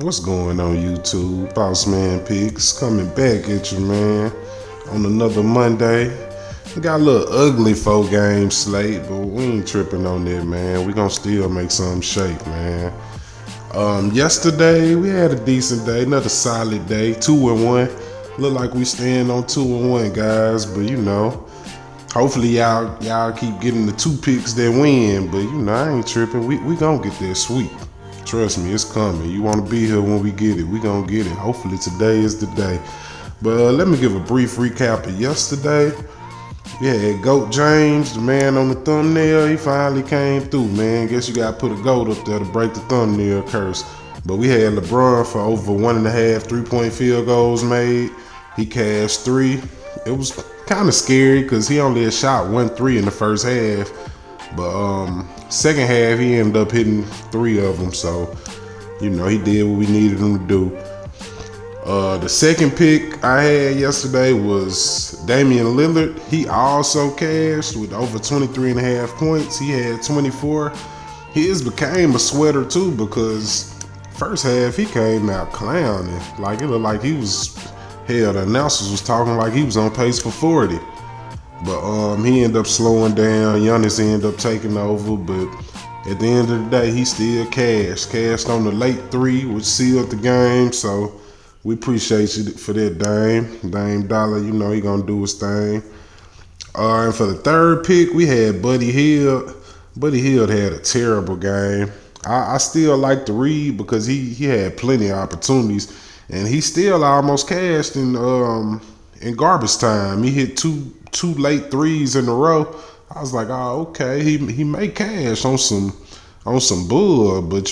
What's going on YouTube? Boss Man Picks coming back at you, man, on another Monday. We got a little ugly 4-game slate, but we ain't tripping on that, man. We gonna still make some shape, man. Yesterday we had a decent day, another solid day, 2-1. Look like we stand on 2-1, guys, but hopefully y'all keep getting the 2 picks that win. But I ain't tripping. We gonna get that sweep. Trust me, it's coming. You want to be here when we get it. We gonna get it. Hopefully today is the day. But let me give a brief recap of yesterday. We had Goat James, the man on the thumbnail. He finally came through, man. Guess you gotta put a goat up there to break the thumbnail curse. But we had LeBron for over 1.5 3-point field goals made. He cashed 3. It was kind of scary because he only had shot 1 3 in the first half. But second half, he ended up hitting 3 of them. So, he did what we needed him to do. The second pick I had yesterday was Damian Lillard. He also cashed with over 23.5 points. He had 24. His became a sweater too because first half he came out clowning. Like it looked like he was, hell, the announcers was talking like he was on pace for 40. But he ended up slowing down. Giannis ended up taking over. But at the end of the day, he still cashed on the late 3, which sealed the game. So we appreciate you for that, Dame Dollar. He gonna do his thing. And for the third pick, we had Buddy Hield. Buddy Hield had a terrible game. I still like to read because he had plenty of opportunities, and he still almost cashed in garbage time. He hit two late threes in a row. I was like, oh, okay, he may cash on some bull, but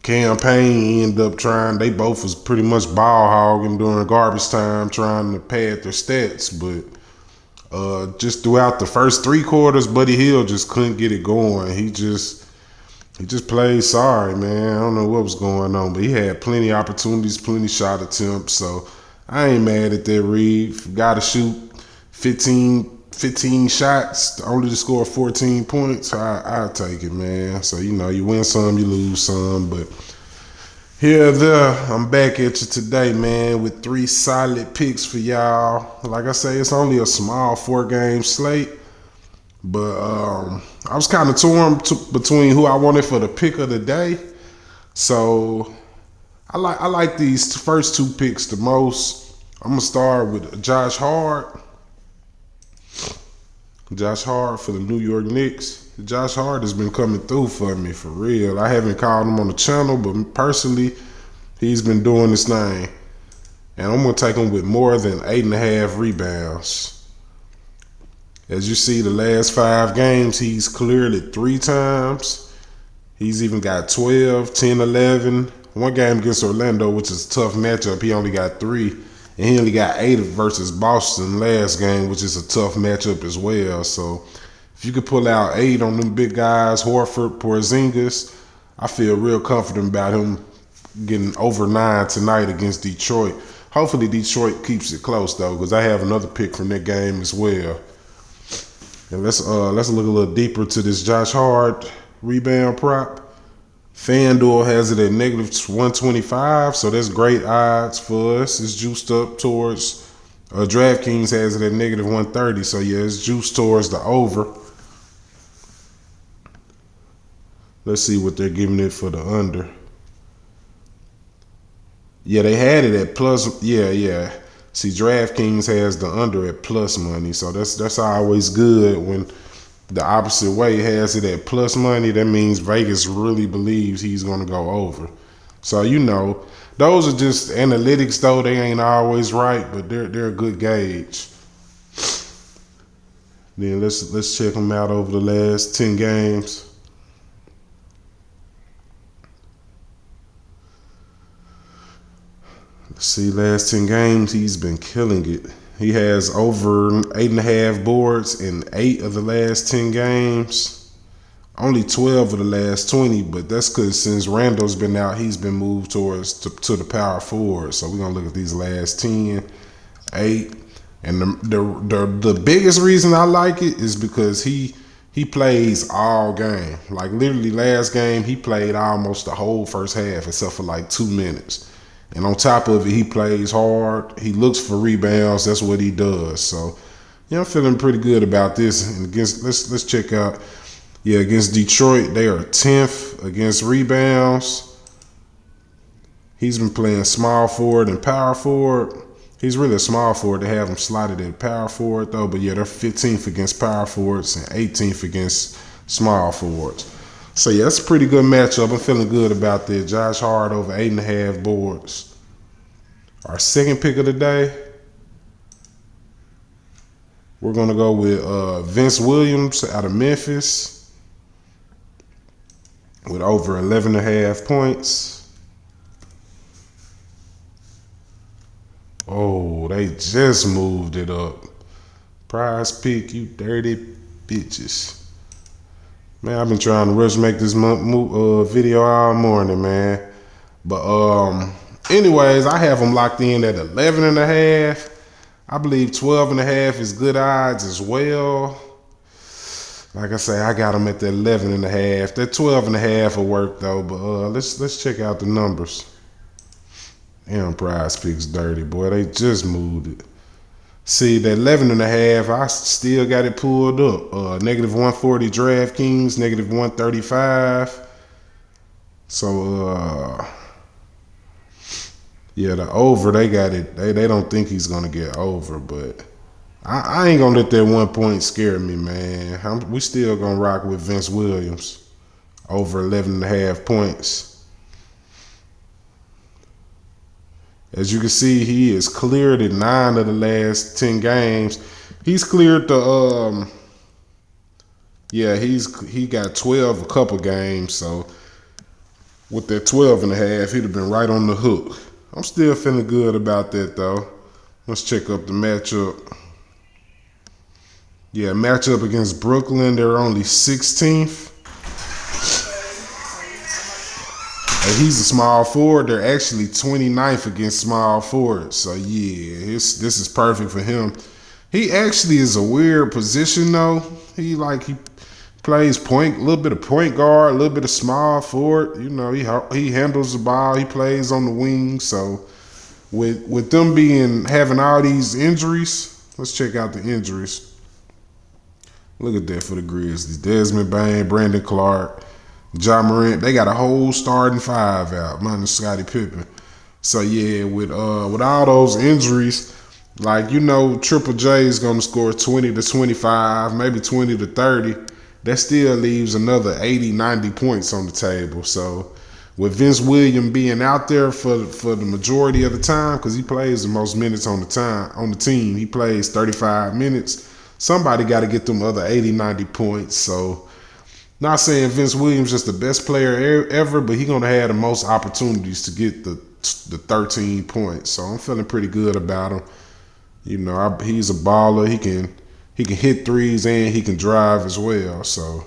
campaign ended up trying. They both was pretty much ball hogging during garbage time, trying to pad their stats. But just throughout the first 3 quarters, Buddy Hield just couldn't get it going. He just played sorry, man. I don't know what was going on, but he had plenty of opportunities, plenty shot attempts. So I ain't mad at that read. Got to shoot 15 shots only to score 14 points. I'll take it, man. So you win some, you lose some. But here or there, I'm back at you today, man, with 3 solid picks for y'all. Like I say, it's only a small 4-game slate. But I was kind of torn between who I wanted for the pick of the day. So I like these first 2 picks the most. I'm gonna start with Josh Hart. Josh Hart for the New York Knicks. Josh Hart has been coming through for me, for real. I haven't called him on the channel, but personally, he's been doing this thing. And I'm going to take him with more than 8.5 rebounds. As you see, the last 5 games, he's cleared it 3 times. He's even got 12, 10, 11. One game against Orlando, which is a tough matchup, he only got 3. And he only got 8 versus Boston last game, which is a tough matchup as well. So if you could pull out 8 on them big guys, Horford, Porzingis, I feel real confident about him getting over 9 tonight against Detroit. Hopefully Detroit keeps it close though, because I have another pick from that game as well. And let's look a little deeper to this Josh Hart rebound prop. FanDuel has it at -125, so that's great odds for us. It's juiced up towards DraftKings has it at -130, so yeah, it's juiced towards the over. Let's see what they're giving it for the under. Yeah, they had it at plus. Yeah. See, DraftKings has the under at plus money, so that's always good when the opposite way has it at plus money. That means Vegas really believes he's going to go over. So those are just analytics, though. They ain't always right, but they're a good gauge. Then let's check them out over the last 10 games. Let's see, last 10 games, he's been killing it. He has over 8.5 boards in 8 of the last 10 games. Only 12 of the last 20, but that's because since Randall's been out, he's been moved to the power forward. So we're going to look at these last 10, 8. And the biggest reason I like it is because he he plays all game. Like literally last game, he played almost the whole first half except for like 2 minutes. And on top of it, he plays hard. He looks for rebounds. That's what he does. So, yeah, I'm feeling pretty good about this. And against let's check out. Yeah, against Detroit, they are 10th against rebounds. He's been playing small forward and power forward. He's really a small forward. They have him slotted at power forward though, but yeah, they're 15th against power forwards and 18th against small forwards. So yeah, that's a pretty good matchup. I'm feeling good about that. Josh Hart over 8.5 boards. Our second pick of the day, we're gonna go with Vince Williams out of Memphis with over 11.5 points. Oh, they just moved it up. Prize pick, you dirty bitches. Man, I've been trying to rush make this video all morning, man. But anyways, I have them locked in at 11.5. I believe 12.5 is good odds as well. Like I say, I got them at the 11.5. That 12.5 will work though. But let's check out the numbers. Damn, Prizepicks dirty, boy. They just moved it. See, that 11.5, I still got it pulled up. -140 DraftKings, -135. So, yeah, the over, they got it. They don't think he's going to get over, but I ain't going to let that 1 point scare me, man. We still going to rock with Vince Williams over 11.5 points. As you can see, he is cleared in 9 of the last 10 games. He's cleared the he got 12 a couple games. So with that 12.5, he'd have been right on the hook. I'm still feeling good about that though. Let's check up the matchup. Yeah, matchup against Brooklyn, they're only 16th. And he's a small forward. They're actually 29th against small forwards. So yeah, this is perfect for him. He actually is a weird position though. He plays a little bit of point guard, a little bit of small forward. You know, he handles the ball. He plays on the wing. So with them having all these injuries, let's check out the injuries. Look at that for the Grizzlies. Desmond Bane, Brandon Clark, Ja Morant, they got a whole starting 5 out, minus Scottie Pippen. So yeah, with all those injuries, like Triple J is gonna score 20 to 25, maybe 20 to 30. That still leaves another 80, 90 points on the table. So with Vince Williams being out there for the majority of the time, because he plays the most minutes on the team, he plays 35 minutes. Somebody got to get them other 80, 90 points. So. Not saying Vince Williams is the best player ever, but he's gonna have the most opportunities to get the 13 points. So I'm feeling pretty good about him. He's a baller. He can hit threes and he can drive as well. So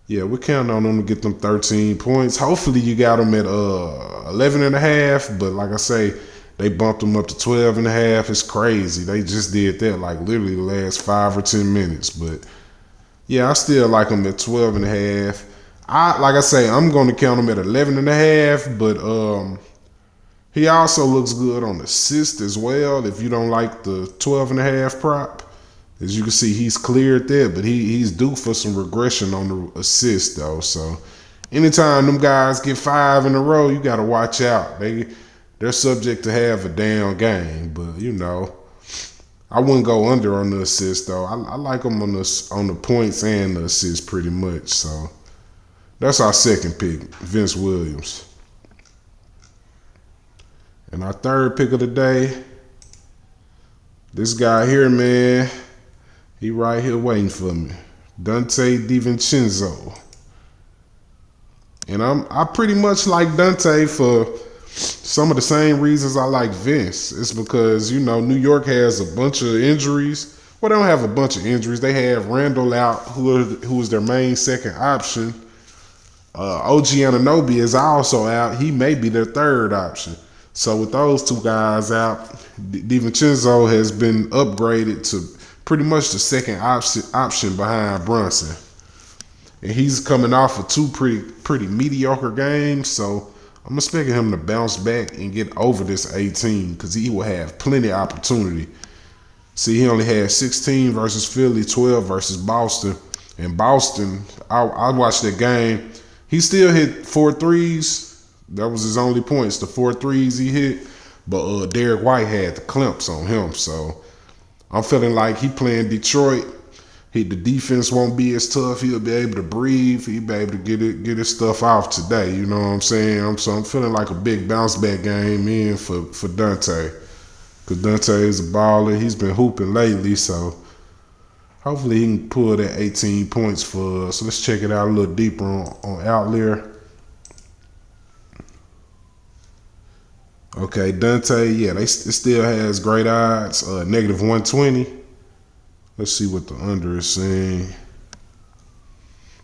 yeah, we're counting on him to get them 13 points. Hopefully you got him at 11.5. But like I say, they bumped him up to 12.5. It's crazy. They just did that like literally the last 5 or 10 minutes, but. Yeah, I still like him at 12.5. Like I say, I'm going to count him at 11.5, but he also looks good on assist as well. If you don't like the 12.5 prop, as you can see, he's cleared there, but he's due for some regression on the assist though. So anytime them guys get 5 in a row, you got to watch out. They're subject to have a down game, but I wouldn't go under on the assist though. I like him on the points and the assist pretty much. So that's our second pick, Vince Williams. And our third pick of the day, this guy here, man, he right here waiting for me, Dante DiVincenzo. And I pretty much like Dante for some of the same reasons I like Vince. It's because, New York has a bunch of injuries. Well, they don't have a bunch of injuries. They have Randall out, who is their main second option. OG Anunoby is also out. He may be their third option. So with those two guys out, DiVincenzo has been upgraded to pretty much the second option behind Brunson. and he's coming off of two pretty mediocre games. So I'm expecting him to bounce back and get over this 18 because he will have plenty of opportunity. See, he only had 16 versus Philly, 12 versus Boston. And Boston, I watched that game. He still hit 4 threes. That was his only points, the 4 threes he hit. But Derek White had the clamps on him. So I'm feeling like he playing Detroit. The defense won't be as tough. He'll be able to breathe. He'll be able to get his stuff off today. You know what I'm saying? So I'm feeling like a big bounce back game in for Dante. Because Dante is a baller. He's been hooping lately. So hopefully he can pull that 18 points for us. So let's check it out a little deeper on Outlier. Okay, Dante, yeah, it still has great odds. -120. Let's see what the under is saying.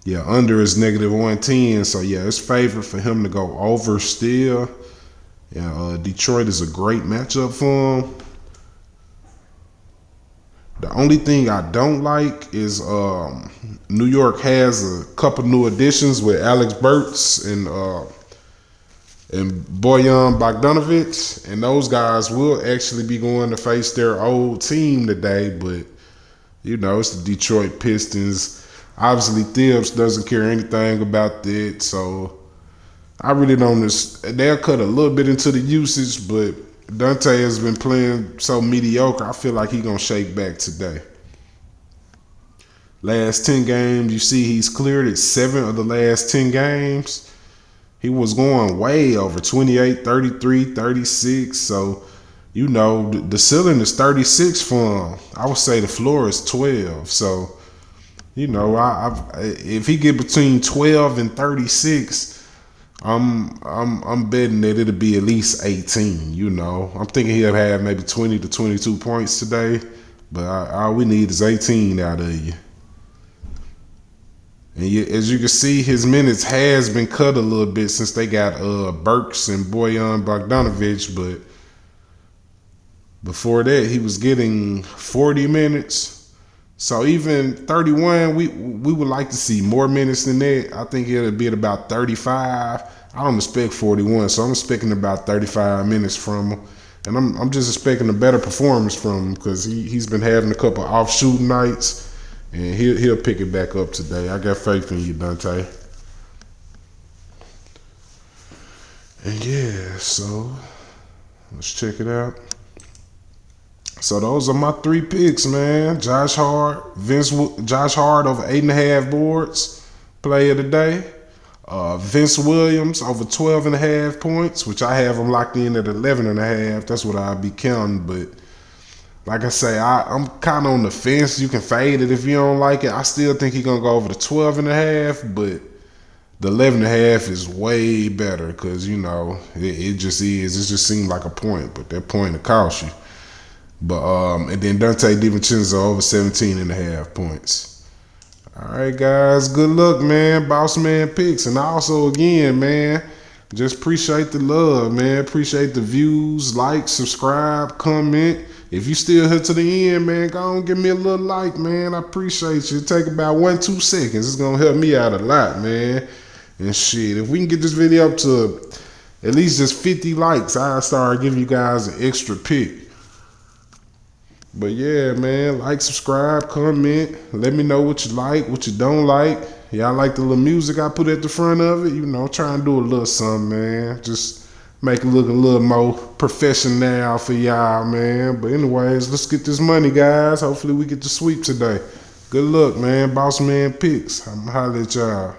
Yeah, under is -110. So, yeah, it's favored for him to go over still. Yeah, Detroit is a great matchup for him. The only thing I don't like is New York has a couple new additions with Alex Burks and Bojan Bogdanovic. And those guys will actually be going to face their old team today, but you know, it's the Detroit Pistons. Obviously, Thibs doesn't care anything about that, so I really don't. They'll cut a little bit into the usage, but Dante has been playing so mediocre. I feel like he's gonna shake back today. Last 10 games, you see he's cleared it 7 of the last 10 games. He was going way over 28, 33, 36, so you know, the ceiling is 36 for him. I would say the floor is 12. So, you know, if he get between 12 and 36, I'm betting that it'll be at least 18. You know, I'm thinking he'll have maybe 20 to 22 points today, but all we need is 18 out of you. And as you can see, his minutes has been cut a little bit since they got Burks and Bojan Bogdanovic, but before that, he was getting 40 minutes. So even 31, we would like to see more minutes than that. I think it'll be at about 35. I don't expect 41, so I'm expecting about 35 minutes from him. And I'm just expecting a better performance from him because he's been having a couple off shooting nights, and he'll pick it back up today. I got faith in you, Dante. And yeah, so let's check it out. So those are my 3 picks, man. Josh Hart over 8.5 boards, play of the day. Vince Williams over 12.5 points, which I have him locked in at 11.5. That's what I'll be counting. But like I say, I'm kind of on the fence. You can fade it if you don't like it. I still think he's gonna go over the 12.5, but the 11.5 is way better because you know it just is. It just seemed like a point, but that point will cost you. But and then Dante DiVincenzo over 17.5 points. All right, guys. Good luck, man. Boss Man Picks. And also, again, man, just appreciate the love, man. Appreciate the views, like, subscribe, comment. If you still here to the end, man, go on, give me a little like, man. I appreciate you. Take about 1-2 seconds. It's gonna help me out a lot, man. And shit, if we can get this video up to at least just 50 likes, I'll start giving you guys an extra pick. But yeah, man, like, subscribe, comment. Let me know what you like, what you don't like. Y'all like the little music I put at the front of it? You know, try and do a little something, man. Just make it look a little more professional for y'all, man. But anyways, let's get this money, guys. Hopefully we get the sweep today. Good luck, man. Boss Man Picks. I'm going to holler at y'all.